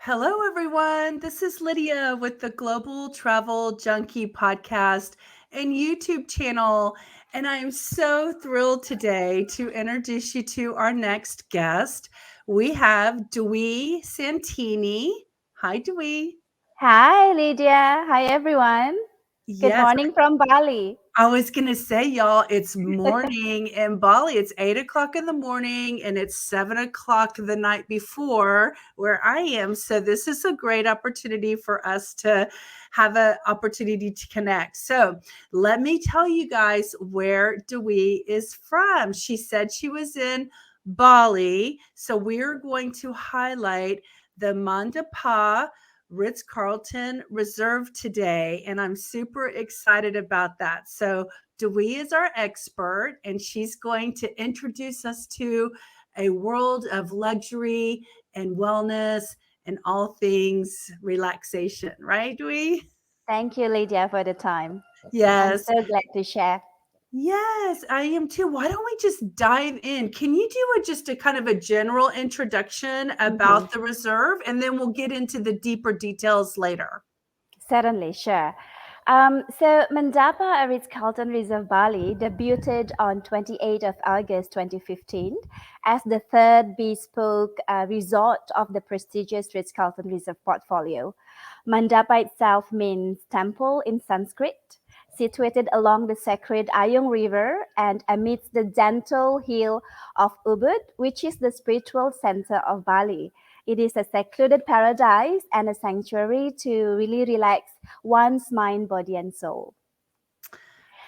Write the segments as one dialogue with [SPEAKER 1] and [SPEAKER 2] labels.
[SPEAKER 1] Hello, everyone. This is Lydia with the Global Travel Junkie podcast and YouTube channel. And I am so thrilled today to introduce you to our next guest. We have Dewey Santini. Hi, Dewey.
[SPEAKER 2] Hi, Lydia. Hi, everyone. Good
[SPEAKER 1] Yes,
[SPEAKER 2] morning from Bali.
[SPEAKER 1] I was gonna say, y'all, it's morning in Bali. It's 8 o'clock in the morning and it's 7 o'clock the night before where I am. So this is a great opportunity for us to have an opportunity to connect. So let me tell you guys where Dewey is from. She said she was in Bali. So we're going to highlight the Mandapa Ritz-Carlton Reserve today, and I'm super excited about that. So, Dewey is our expert, and she's going to introduce us to a world of luxury and wellness and all things relaxation, right, Dewey?
[SPEAKER 2] Thank you, Lydia, for the time. I'm
[SPEAKER 1] Yes.
[SPEAKER 2] so glad to share.
[SPEAKER 1] Yes, I am too. Why don't we just dive in? Can you do just a kind of a general introduction
[SPEAKER 2] Mhm.
[SPEAKER 1] about the reserve, and then we'll get into the deeper details later?
[SPEAKER 2] Certainly, sure. So, Mandapa Ritz-Carlton Reserve Bali debuted on 28th of August 2015 as the third bespoke resort of the prestigious Ritz-Carlton Reserve portfolio. Mandapa itself means temple in Sanskrit, situated along the sacred Ayung River and amidst the gentle hill of Ubud, which is the spiritual center of Bali. It is a secluded paradise and a sanctuary to really relax one's mind, body, and soul.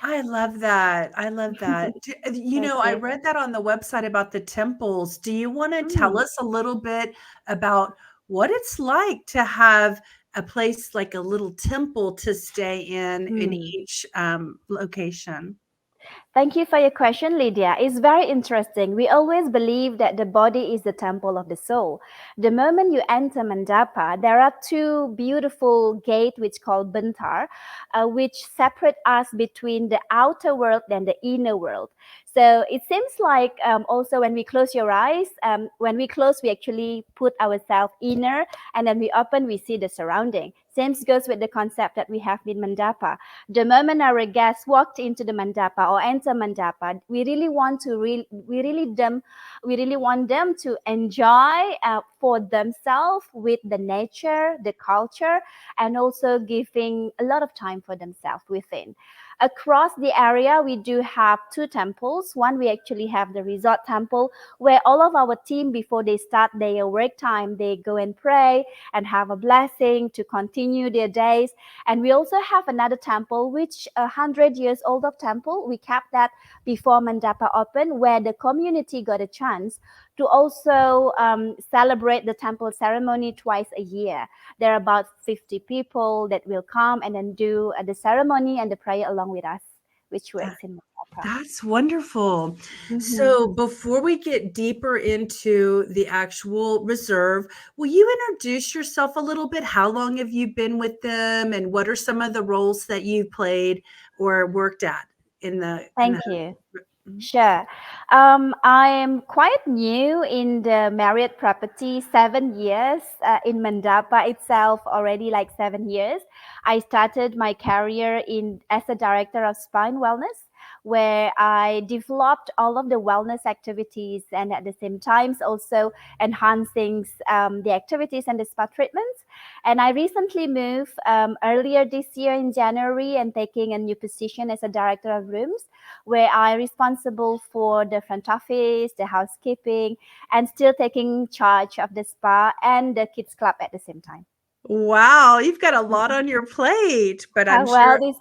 [SPEAKER 1] I love that. I love that. I
[SPEAKER 2] Okay.
[SPEAKER 1] read that on the website about the temples. Do you want to tell
[SPEAKER 2] Hmm.
[SPEAKER 1] us a little bit about what it's like to have a place like a little temple to stay in
[SPEAKER 2] Hmm.
[SPEAKER 1] each location?
[SPEAKER 2] Thank you for your question, Lydia. It's very interesting. We always believe that the body is the temple of the soul. The moment you enter Mandapa, there are two beautiful gates which called Bentar, which separate us between the outer world and the inner world. So it seems like also when we close your eyes, when we close, we actually put ourselves inner, and then we open, we see the surrounding. Same goes with the concept that we have in Mandapa. The moment our guests walked into the mandapa or enter mandapa, we really want them to enjoy for themselves with the nature, the culture, and also giving a lot of time for themselves within. Across the area, we do have two temples. One, we actually have the resort temple where all of our team, before they start their work time, they go and pray and have a blessing to continue their days. And we also have another temple, which 100 years old of temple. We kept that before Mandapa opened, where the community got a chance to also celebrate the temple ceremony twice a year. There are about 50 people that will come and then do the ceremony and the prayer along with us, which works in Mandapa.
[SPEAKER 1] That's wonderful.
[SPEAKER 2] Mhm.
[SPEAKER 1] So, before we get deeper into the actual reserve, will you introduce yourself a little bit? How long have you been with them, and what are some of the roles that you've played or worked at in the
[SPEAKER 2] Thank you.
[SPEAKER 1] Mhm.
[SPEAKER 2] Sure. I am quite new in the Marriott property, 7 years in Mandapa itself, already like 7 years. I started my career in as a director of spa and wellness, where I developed all of the wellness activities and at the same times also enhancing the activities and the spa treatments. And I recently moved earlier this year in January and taking a new position as a director of rooms where I'm responsible for the front office, the housekeeping, and still taking charge of the spa and the kids club at the same time.
[SPEAKER 1] Wow, you've got a lot on your plate, but I'm
[SPEAKER 2] Well,
[SPEAKER 1] sure
[SPEAKER 2] this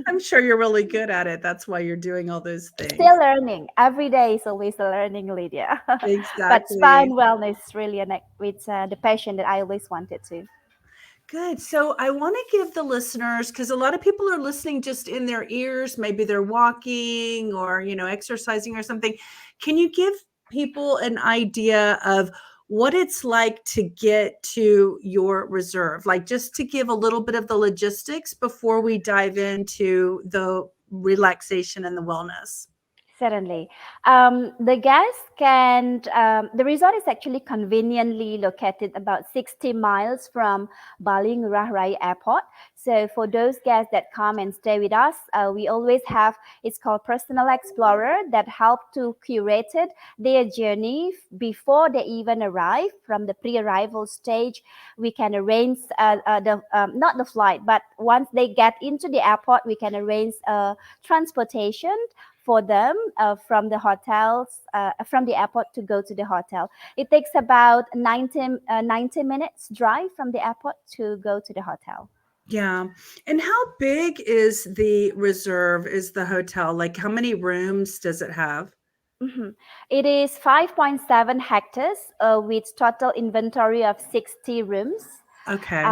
[SPEAKER 1] I'm sure you're really good at it. That's why you're doing all those things.
[SPEAKER 2] still learning. Every day is always a learning, Lydia. But spa
[SPEAKER 1] Exactly.
[SPEAKER 2] and wellness is really it's the passion that I always wanted to.
[SPEAKER 1] Good. So I want to give the listeners, because a lot of people are listening just in their ears, maybe they're walking or, exercising or something. Can you give people an idea of what it's like to get to your reserve? Like just to give a little bit of the logistics before we dive into the relaxation and the wellness.
[SPEAKER 2] Certainly. The guests can, the resort is actually conveniently located about 60 miles from Bali Ngurah Rai Airport. So for those guests that come and stay with us, we always have, it's called Personal Explorer that help to curate their journey before they even arrive. From the pre-arrival stage, we can arrange not the flight, but once they get into the airport, we can arrange transportation for them from the hotels, from the airport to go to the hotel. It takes about 90 minutes drive from the airport to go to the hotel.
[SPEAKER 1] Yeah. And how big is the reserve, is the hotel? Like how many rooms does it have?
[SPEAKER 2] Mhm. It is 5.7 hectares with total inventory of 60 rooms.
[SPEAKER 1] Okay.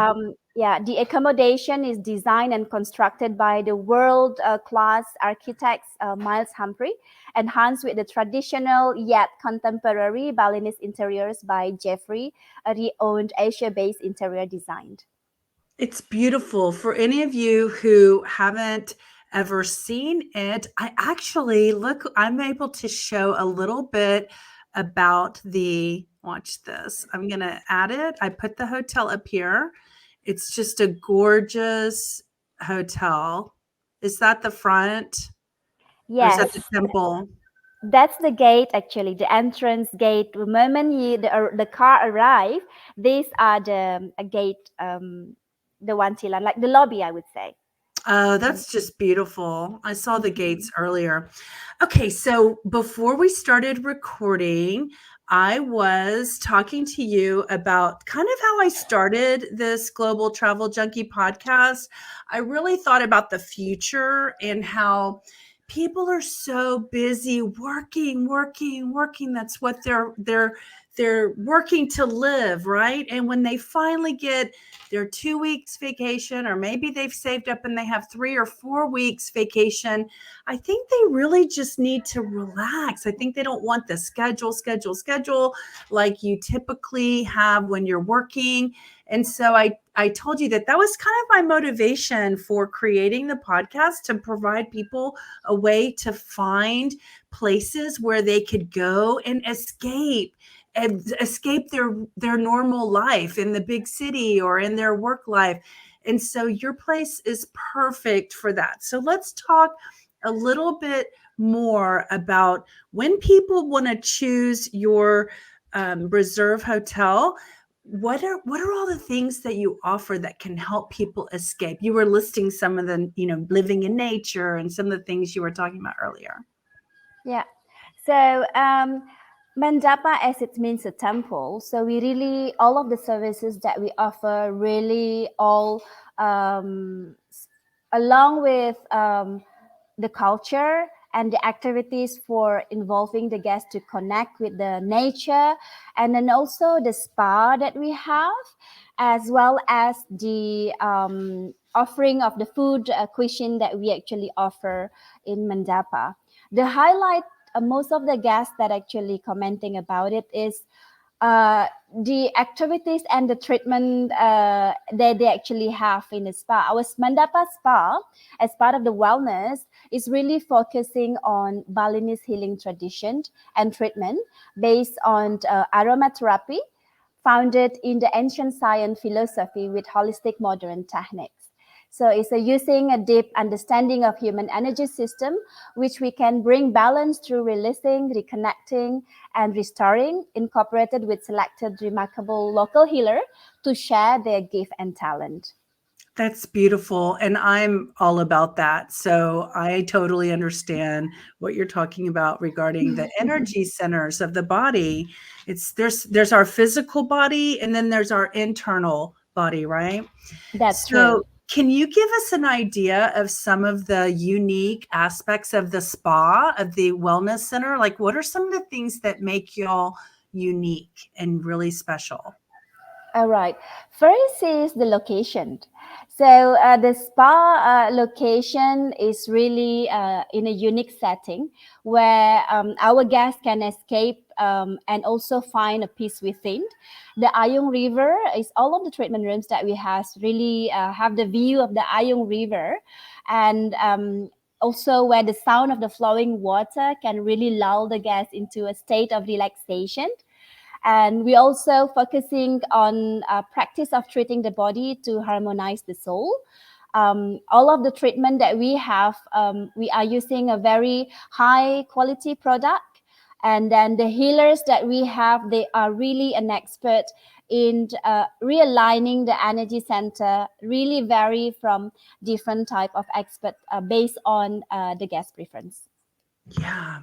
[SPEAKER 2] Yeah, the accommodation is designed and constructed by the world class architects Miles Humphrey, enhanced with the traditional yet contemporary Balinese interiors by Jeffrey, a re-owned Asia-based interior design.
[SPEAKER 1] It's beautiful. For any of you who haven't ever seen it, I actually look, I'm able to show a little bit about the, watch this. I'm going to add it. I put the hotel up here. It's just a gorgeous hotel. Is that the front or is that the
[SPEAKER 2] Yes,
[SPEAKER 1] temple?
[SPEAKER 2] that's the gate actually, the entrance gate. The moment the car arrive, these are the gate, the Wantilan, like the lobby, I would say.
[SPEAKER 1] Oh,
[SPEAKER 2] Mhm.
[SPEAKER 1] that's just beautiful. I saw the gates
[SPEAKER 2] Mhm.
[SPEAKER 1] earlier. Okay, so before we started recording, I was talking to you about kind of how I started this Global Travel Junkie podcast. I really thought about the future and how people are so busy working, working, working. That's what they're working to live, right? And when they finally get their 2 weeks vacation, or maybe they've saved up and they have 3 or 4 weeks vacation, I think they really just need to relax. I think they don't want the schedule like you typically have when you're working. And so I told you that that was kind of my motivation for creating the podcast, to provide people a way to find places where they could go and escape their normal life in the big city or in their work life. And so your place is perfect for that. So let's talk a little bit more about when people want to choose your reserve hotel. What are all the things that you offer that can help people escape? You were listing some of the, living in nature and some of the things you were talking about earlier.
[SPEAKER 2] Yeah. So Mandapa, as it means a temple, so we really, all of the services that we offer really all along with the culture and the activities for involving the guests to connect with the nature, and then also the spa that we have, as well as the offering of the food cuisine that we actually offer in Mandapa. The highlight, most of the guests that actually commenting about it is uh, the activities and the treatment that they actually have in the spa. Our Mandapa spa, as part of the wellness, is really focusing on Balinese healing tradition and treatment based on aromatherapy, founded in the ancient science philosophy with holistic modern techniques. So it's using a deep understanding of human energy system, which we can bring balance through releasing, reconnecting, and restoring, incorporated with selected remarkable local healer to share their gift and talent.
[SPEAKER 1] That's beautiful, and I'm all about that. So I totally understand what you're talking about regarding the energy centers of the body. It's there's our physical body and then there's our internal body, right?
[SPEAKER 2] That's true.
[SPEAKER 1] So can you give us an idea of some of the unique aspects of the spa, of the wellness center? Like what are some of the things that make y'all unique and really special?
[SPEAKER 2] All right. First is the location. So the spa location is really in a unique setting where our guests can escape and also find a peace within. The Ayung River is all of the treatment rooms that we have really have the view of the Ayung River, and also where the sound of the flowing water can really lull the guests into a state of relaxation. And we also focusing on practice of treating the body to harmonize the soul. All of the treatment that we have, we are using a very high quality product. And then the healers that we have, they are really an expert in realigning the energy center, really vary from different type of expert based on the guest preference.
[SPEAKER 1] Yeah,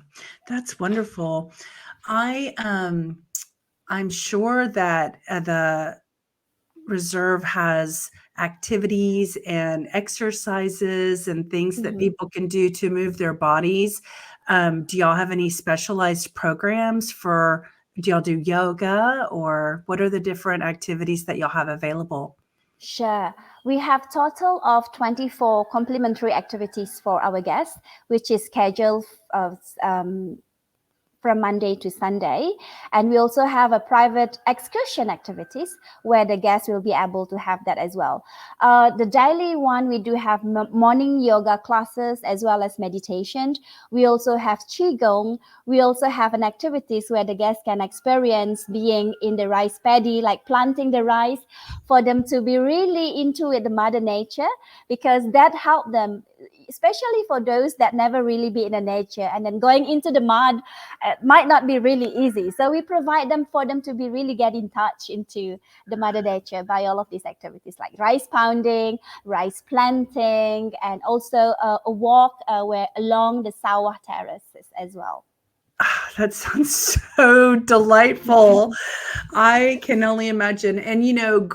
[SPEAKER 1] that's wonderful. I'm sure that the reserve has activities and exercises and things that people can do to move their bodies. Do y'all have any specialized programs for, do y'all do yoga, or what are the different activities that y'all have available?
[SPEAKER 2] Sure. We have total of 24 complimentary activities for our guests, which is scheduled from Monday to Sunday. And we also have a private excursion activities where the guests will be able to have that as well. The daily one, we do have morning yoga classes as well as meditation. We also have Qigong. We also have an activities where the guests can experience being in the rice paddy, like planting the rice, for them to be really into it, the mother nature, because that help them, especially for those that never really be in the nature, and then going into the mud might not be really easy. So we provide them for them to be really get in touch into the mother nature by all of these activities like rice pounding, rice planting, and also a walk where along the sawah terraces as well.
[SPEAKER 1] That sounds so delightful. I can only imagine. And,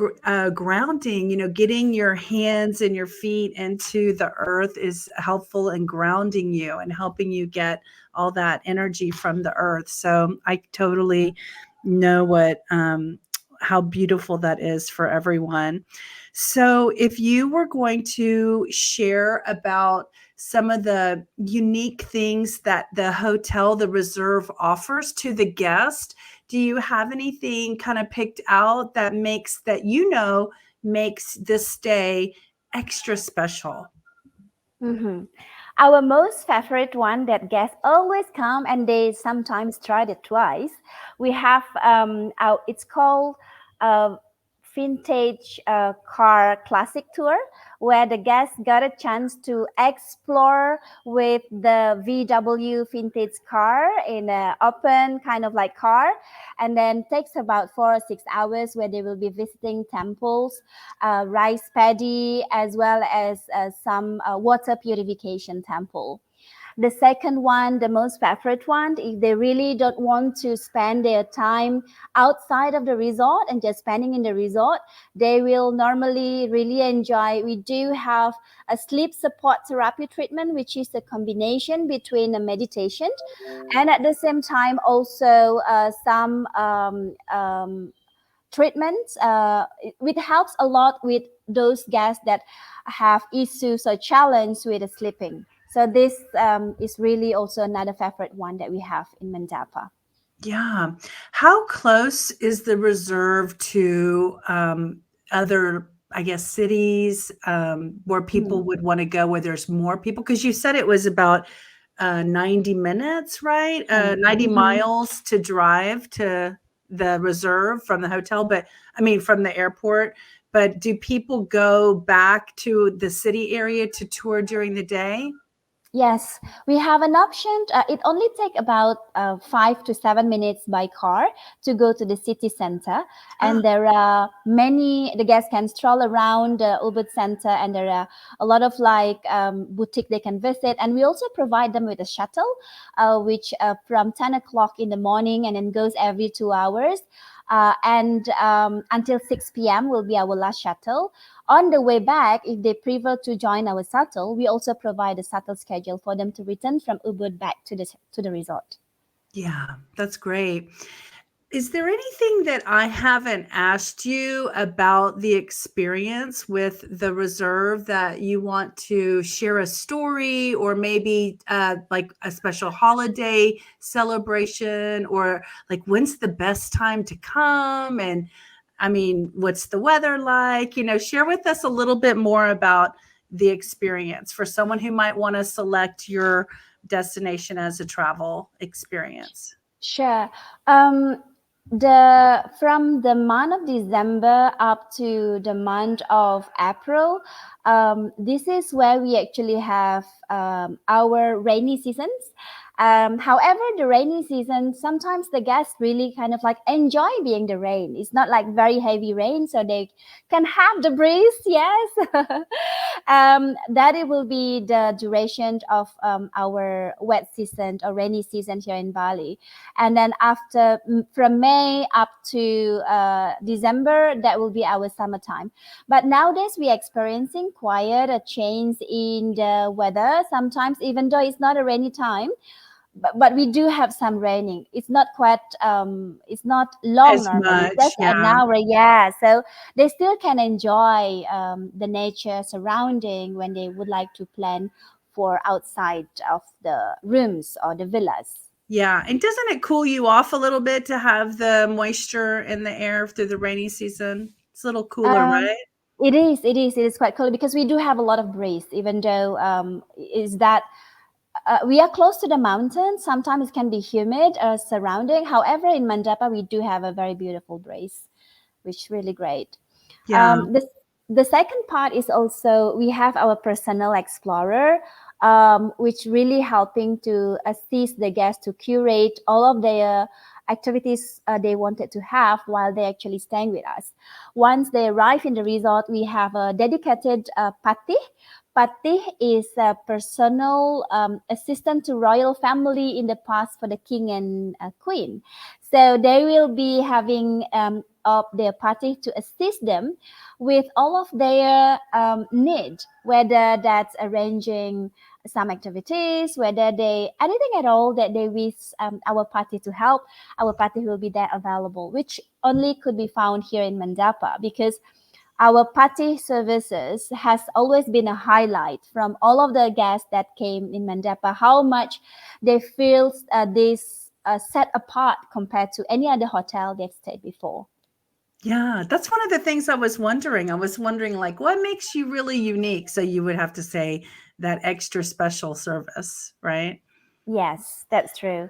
[SPEAKER 1] grounding, getting your hands and your feet into the earth is helpful in grounding you and helping you get all that energy from the earth. So I totally know how beautiful that is for everyone. So if you were going to share about some of the unique things that the hotel, the Reserve, offers to the guest, do you have anything kind of picked out that makes this stay extra special?
[SPEAKER 2] Mm-hmm. Our most favorite one that guests always come and they sometimes tried it twice. We have it's called vintage car classic tour, where the guests got a chance to explore with the VW vintage car in an open kind of like car, and then takes about 4 or 6 hours where they will be visiting temples, rice paddy, as well as some water purification temple. The second one, the most favorite one, if they really don't want to spend their time outside of the resort and just spending in the resort, they will normally really enjoy. We do have a sleep support therapy treatment, which is a combination between a meditation and at the same time also some treatments. It helps a lot with those guests that have issues or challenge with sleeping. So this is really also another favorite one that we have in Mandapa.
[SPEAKER 1] Yeah. How close is the Reserve to other, I guess, cities where people would want to go, where there's more people? Because you said it was about 90 minutes, right? 90 miles to drive to the Reserve from the hotel, from the airport. But do people go back to the city area to tour during the day?
[SPEAKER 2] Yes, we have an option. It only takes about 5 to 7 minutes by car to go to the city center. And there are the guests can stroll around the Ubud center, and there are a lot of boutique they can visit. And we also provide them with a shuttle, which from 10 o'clock in the morning and then goes every 2 hours. And until 6 p.m. will be our last shuttle. On the way back, if they prefer to join our shuttle, we also provide a shuttle schedule for them to return from Ubud back to the resort.
[SPEAKER 1] Yeah, that's great. Is there anything that I haven't asked you about the experience with the Reserve that you want to share a story, or maybe like a special holiday celebration, or like when's the best time to come? And what's the weather like? Share with us a little bit more about, the experience for someone who might want to select your destination as a travel experience?
[SPEAKER 2] Sure. Um, the from the month of December up to the month of April, this is where we actually have our rainy seasons. However, the rainy season, sometimes the guests really kind of like enjoy being the rain. It's not like very heavy rain, so they can have the breeze. Yes, that it will be the duration of our wet season or rainy season here in Bali. And then after from May up to December, that will be our summertime. But nowadays we are experiencing quite a change in the weather. Sometimes, even though it's not a rainy time, but we do have some raining. It's not quite it's not long
[SPEAKER 1] As
[SPEAKER 2] normally,
[SPEAKER 1] much,
[SPEAKER 2] just an
[SPEAKER 1] yeah.
[SPEAKER 2] hour. Yeah, so they still can enjoy the nature surrounding when they would like to plan for outside of the rooms or the villas.
[SPEAKER 1] Yeah, and doesn't it cool you off a little bit to have the moisture in the air through the rainy season? It's a little cooler,
[SPEAKER 2] Um,
[SPEAKER 1] right?
[SPEAKER 2] it is quite cool because we do have a lot of breeze, even though is that we are close to the mountains. Sometimes it can be humid surrounding. However, in Mandapa, we do have a very beautiful breeze, which is really great.
[SPEAKER 1] Yeah.
[SPEAKER 2] The second part is also we have our personal explorer, which really helping to assist the guests to curate all of their activities they wanted to have while they actually staying with us. Once they arrive in the resort, we have a dedicated Patih. Patih is a personal assistant to royal family in the past for the king and queen. So they will be having of their party to assist them with all of their need, whether that's arranging some activities, whether they anything at all that they wish our party to help, our party will be there available, which only could be found here in Mandapa because our party services has always been a highlight from all of the guests that came in Mandapa, how much they feel this set apart compared to any other hotel they've stayed before.
[SPEAKER 1] Yeah, that's one of the things I was wondering. I was wondering, like, what makes you really unique? So you would have to say that extra special service, right?
[SPEAKER 2] Yes, that's true.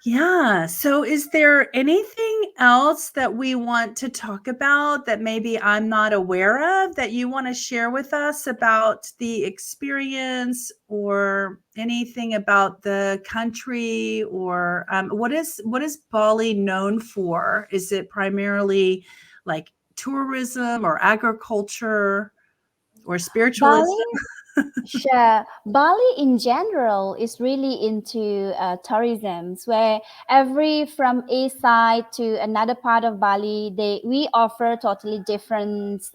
[SPEAKER 1] Yeah. So is there anything else that we want to talk about that maybe I'm not aware of that you want to share with us about the experience or anything about the country or what is Bali known for? Is it primarily like tourism or agriculture or spiritualism?
[SPEAKER 2] Bali Sure. Bali in general is really into tourism, where every from east side to another part of Bali, we offer totally different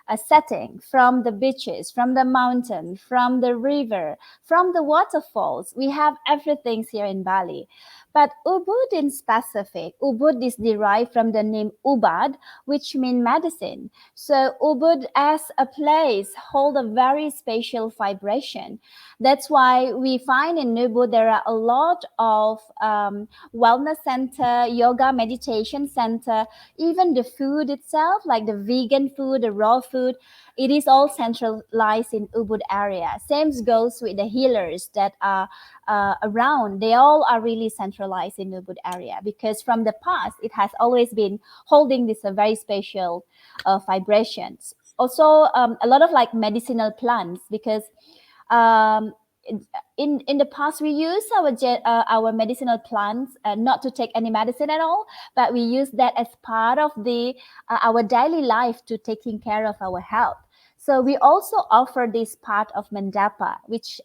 [SPEAKER 2] a setting from the beaches, from the mountain, from the river, from the waterfalls. We have everything here in Bali. But Ubud in specific, Ubud is derived from the name Ubad, which means medicine. So Ubud as a place hold a very spatial vibration. That's why we find in Ubud there are a lot of wellness center, yoga meditation center, even the food itself, like the vegan food, the raw food, it is all centralized in Ubud area. Same goes with the healers that are around. They all are really centralized in Ubud area because from the past it has always been holding this very spatial vibrations. Also, a lot of like medicinal plants because um, in the past we use our medicinal plants not to take any medicine at all, but we use that as part of the our daily life to taking care of our health. So we also offer this part of Mandapa, which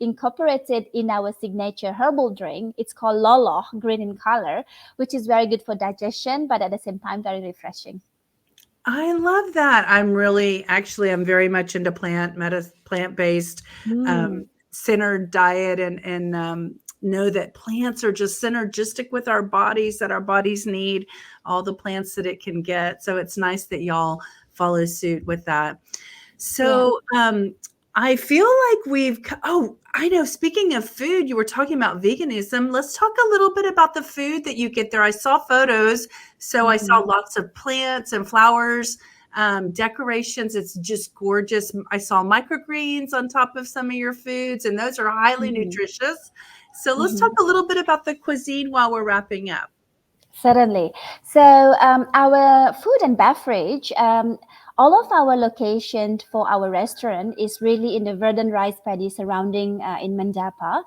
[SPEAKER 2] incorporated in our signature herbal drink. It's called Lolo, green in color, which is very good for digestion, but at the same time very refreshing.
[SPEAKER 1] I love that. I'm very much into plant-based,
[SPEAKER 2] Mm,
[SPEAKER 1] centered diet and know that plants are just synergistic with our bodies, that our bodies need all the plants that it can get. So it's nice that y'all follow suit with that.
[SPEAKER 2] yeah.
[SPEAKER 1] So, I feel like oh, I know, speaking of food, you were talking about veganism. Let's talk a little bit about the food that you get there. I saw photos, so I saw
[SPEAKER 2] Mhm.
[SPEAKER 1] lots of plants and flowers. decorations. It's just gorgeous. I saw microgreens on top of some of your foods, and those are highly nutritious. So let's talk a little bit about the cuisine while we're wrapping up.
[SPEAKER 2] Certainly. So our food and beverage, all of our location for our restaurant is really in the verdant rice paddy surrounding in Mandapa.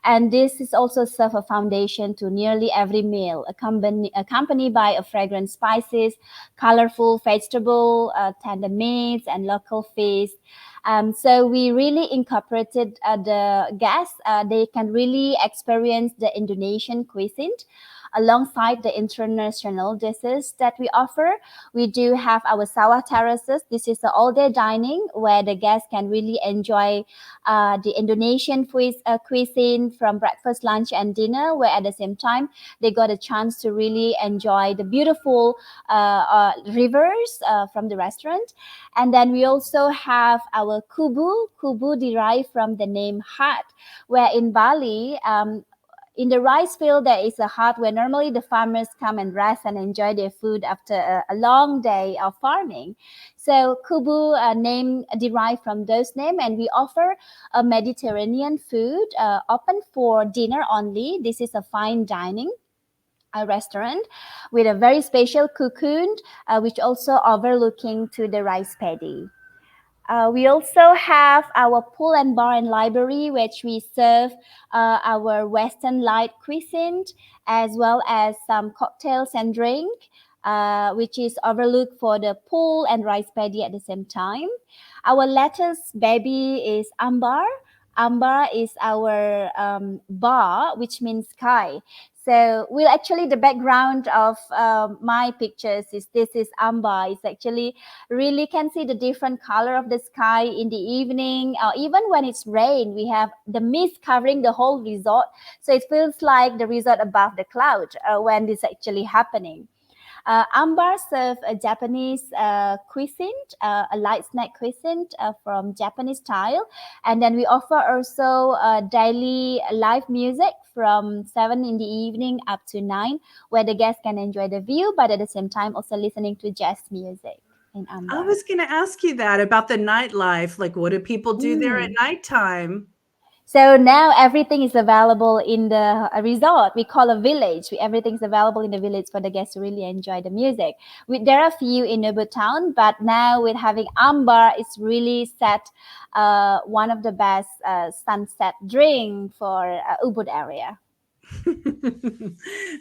[SPEAKER 2] And this is also serve a foundation to nearly every meal, accompanied by a fragrant spices, colorful vegetable, tender meats, and local fish. So we really incorporated the guests. They can really experience the Indonesian cuisine alongside the international dishes that we offer. We do have our sawah terraces. This is the all-day dining where the guests can really enjoy the Indonesian cuisine from breakfast, lunch, and dinner, where at the same time they got a chance to really enjoy the beautiful rivers from the restaurant. And then we also have our kubu derived from the name hut, where in Bali, in the rice field, there is a hut where normally the farmers come and rest and enjoy their food after a long day of farming. So Kubu name derived from those names, and we offer a Mediterranean food open for dinner only. This is a fine dining a restaurant with a very special cocoon, which also overlooking to the rice paddy. We also have our pool and bar and library, which we serve our Western light cuisine, as well as some cocktails and drink, which is overlooked for the pool and rice paddy at the same time. Our latest baby is Ambar. Ambar is our bar, which means sky. So, well, actually, the background of my pictures is this is Ambar. It's actually really can see the different color of the sky in the evening, or even when it's rain, we have the mist covering the whole resort. So it feels like the resort above the cloud when this actually happening. Ambar serve a Japanese cuisine, a light snack cuisine from Japanese style. And then we offer also daily live music from 7 in the evening up to 9, where the guests can enjoy the view, but at the same time also listening to jazz music in Ambar.
[SPEAKER 1] I was going to ask you that about the nightlife. Like, what do people do there at nighttime?
[SPEAKER 2] So now everything is available in the resort. We call a village. Everything's available in the village for the guests to really enjoy the music. There are a few in Ubud town, but now with having Ambar, it's really set one of the best sunset drink for Ubud area.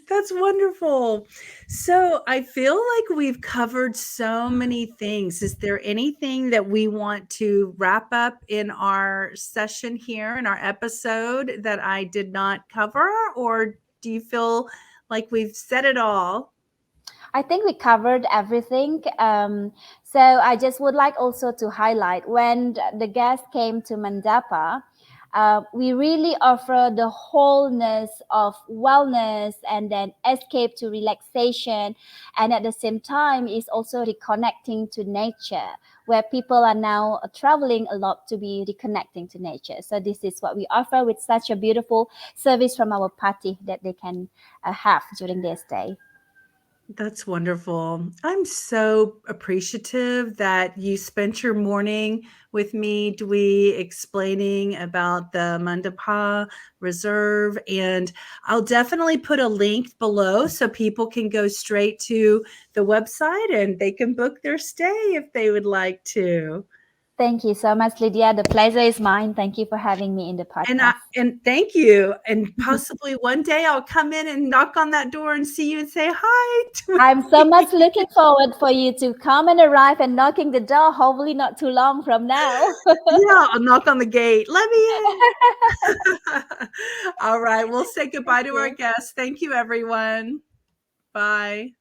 [SPEAKER 1] That's wonderful. So I feel like we've covered so many things. Is there anything that we want to wrap up in our session here in our episode that I did not cover? Or do you feel like we've said it all?
[SPEAKER 2] I think we covered everything. So I just would like also to highlight when the guest came to Mandapa, we really offer the wholeness of wellness and then escape to relaxation. And at the same time, is also reconnecting to nature, where people are now traveling a lot to be reconnecting to nature. So this is what we offer with such a beautiful service from our Patih that they can have during their stay.
[SPEAKER 1] That's wonderful. I'm so appreciative that you spent your morning with me, Dwi, explaining about the Mandapa Reserve. And I'll definitely put a link below so people can go straight to the website and they can book their stay if they would like to.
[SPEAKER 2] Thank you so much, Lydia. The pleasure is mine. Thank you for having me in the podcast.
[SPEAKER 1] And thank you. And possibly one day I'll come in and knock on that door and see you and say hi.
[SPEAKER 2] I'm so much looking forward for you to come and arrive and knocking the door. Hopefully not too long from now.
[SPEAKER 1] Yeah, I'll knock on the gate. Let me in. All right. We'll say goodbye to our guests. Thank you, everyone. Bye.